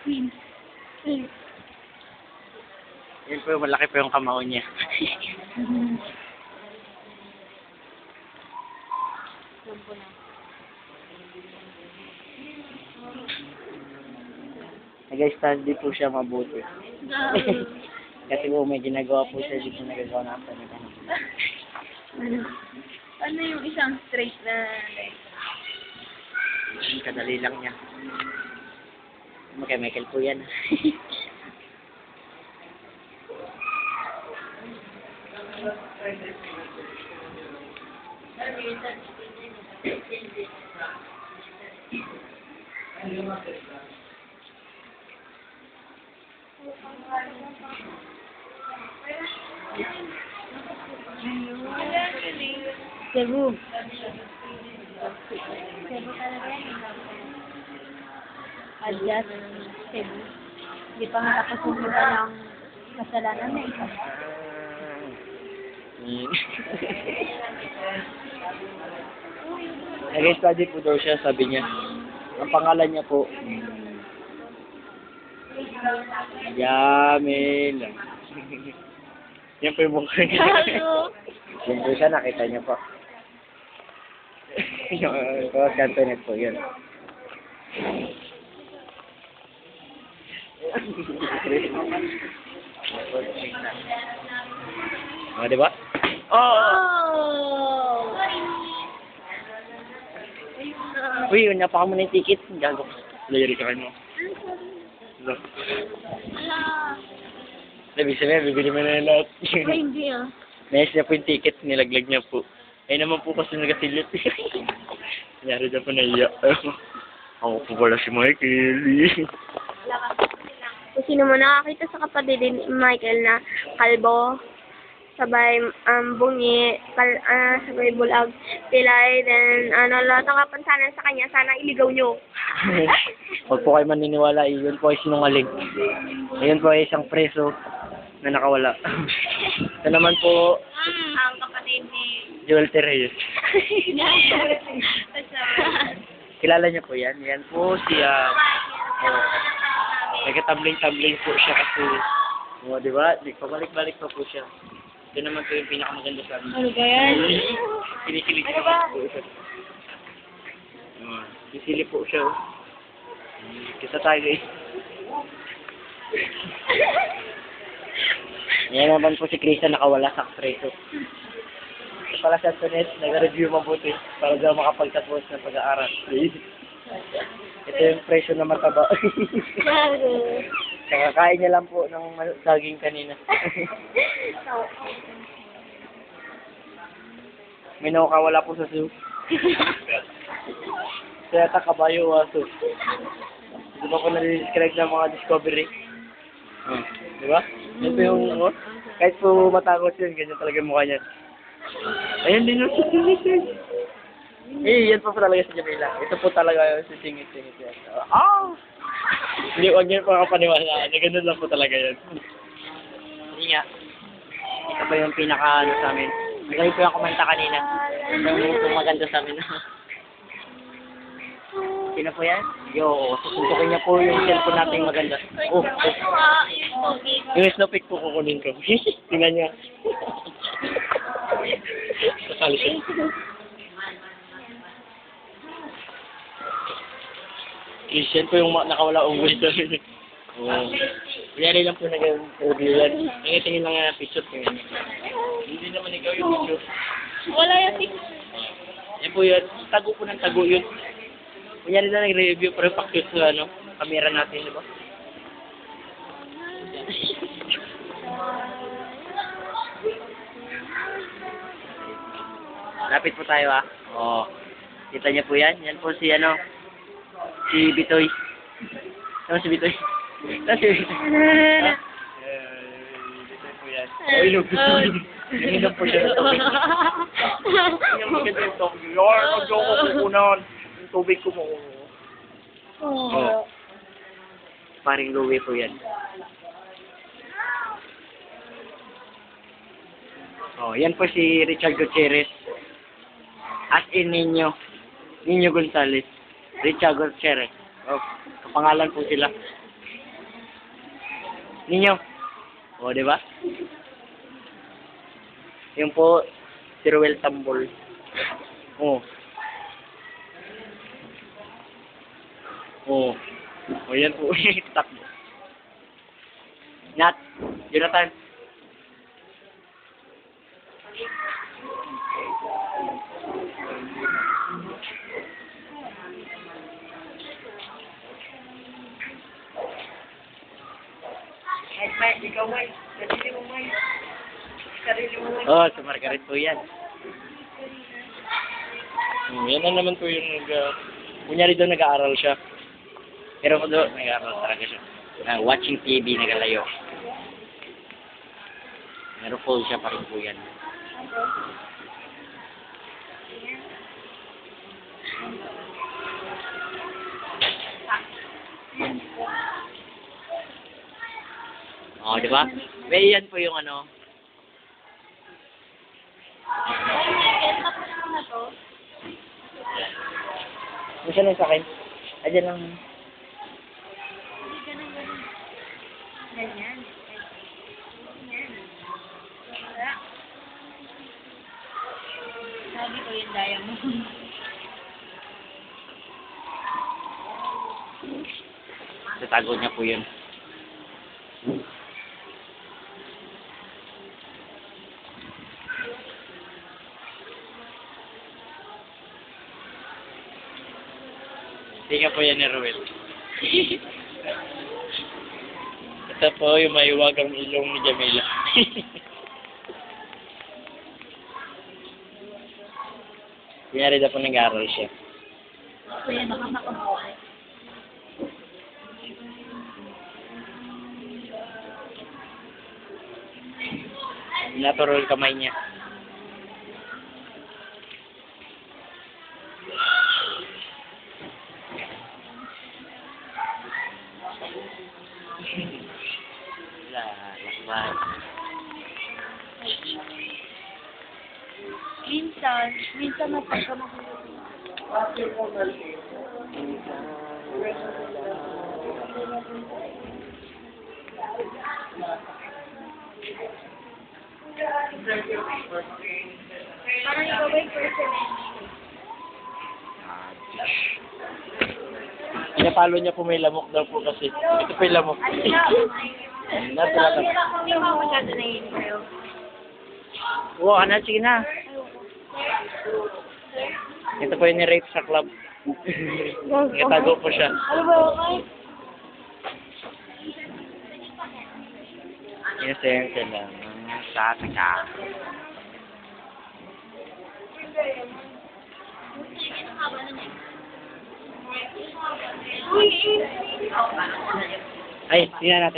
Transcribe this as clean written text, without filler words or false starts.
Queen. Queen. Yan po, malaki po yung kamao niya. Nag-study po siya mabuti. Kasi po may ginagawa po siya dito nagagawa na ako nito. Ano yung isang straight na like? Ang kadali lang niya. Chemical po yan. Cebu. Cebu talaga yan. Adjust. Cebu. Hindi pa nga tapos yung iba ng kasalanan na isa. Nag-study po daw siya, sabi niya. Ang pangalan niya po, Yamil. Yan po yung mukha niya. Yan po siya, nakita niya po. Yung cantonet po, yun. Oh, di ba? Oh! Uy, yun, napaka mo na yung ticket. Gago. Layari ka kayo mo. Look. Ala! Ibig sabihin, bibili mo na yung lahat. Ay, hindi ah. Nais niya po yung ticket, nilaglag niya po. Ay naman po kasi nagasilit. Nangyari na po na iya. Ako po pala si Michael. Kung sino mo nakakita sa kapatid ni Michael na kalbo, sabay bungi, sabay bulag, pilay, then lahat ng kapansanan sa kanya, sana iligaw nyo. Huwag po kayo maniniwala, yun po ay sinungaling. Ayun po ay isang preso na nakawala. Ito naman po, Ang kapatid ni... Joel Terreyes. Kilala niyo po yan? Yan po siya. Nagkatabling-tabling po siya kasi, di ba? Pabalik-balik pa po siya. Ito naman po yung pinakamaganda sa amin. Ano ba yan? Kinikilig naman po siya. Sisili po siya. Kita tayo guys. Yan naman po si Krista nakawala sa preso. Ito pala sa Antoinette, nag-review mabuti para daw makapagtapos ng pag-aaral. Ito yung presyo na mataba. Kakakain niya lang po ng saging kanina. May nakawala po sa zoo. Kaya kabayo aso. Di ba po na-describe ng mga discovery? Di ba? Yan po yung, kahit po matakot yun, ganyan talaga yung mukha niya. Ayun din yung sisingit. Yan po talaga sa Jamila. Ito po talaga yung sisingit-singit yan. Hindi, huwag niyo po kapaniwala. Ganun lang po talaga yan. Hindi nga. Ito po yung pinaka sa amin. Magaling po yung kumanta kanina. Ito yung maganda sa amin. Sino po yan? Yo, susuntukin niya po yung cellphone natin maganda. Yung snowpick po kukunin ko. Tingnan niya. Kasali siya. Christian po yung nakawala unggoy sa amin. Kunyari lang po nag-review yan. Tingin lang nga picture ko yun. Hindi naman ikaw yung picture. Wala yung picture. Yan po yun. Tago po ng tago yun. Kunyari na nag-review pero pag-shoot sa camera natin, di ba? Lapit po tayo kita niyo po yan? Yan po si si Bitoy. Ano si Bitoy? Si Bitoy po yan. Ininom po siya ng tubig. Yung maganda yung tubig. Mag-joke ko kukunan. Yung tubig ko mo. Paring Louie po yan. Yan po si Richard Gutierrez. As in Nino Gonzalez. Richard Gutierrez. Kapangalan po sila. Ninyo. O, di ba? Yung po, si Ruel Tambol. O. O. O, yan po. Takbo. Nat, Jonathan. Ikaw, May. Sarili mo, May. Sarili mo, May. Oh, sa Margaret po yan. Yan na naman po yung Kunyari doon nag-aaral siya. Pero kung doon, nag-aaral talaga siya. Watching TV, nagalayo. Meron full siya pa rin po yan. Oh, di ba? May yan po yung ano. Ano siya lang sa akin? Ayan lang. Ganyan. Sabi ko yung diamond. Tatago niya po yun. Tika po yan ni Ruel. Ito po yung maiwagang ilong ni Jamila. Kunyari daw po nag-aaral siya. Kuya, baka makabuhay. Natural kamay niya. Lakban. Minsan napagka parang ikaw ba yung person Pinapalo niya po may lamok daw po kasi. Ito po yung lamok. Natural. Hindi mo masyado naiinip kayo. Oo, ano, sige na. Ito po yung ni-rape sa club. Nagtago po siya. Ano ba, okay? Inosente lang. Sa taka. Ay, tingnan natin.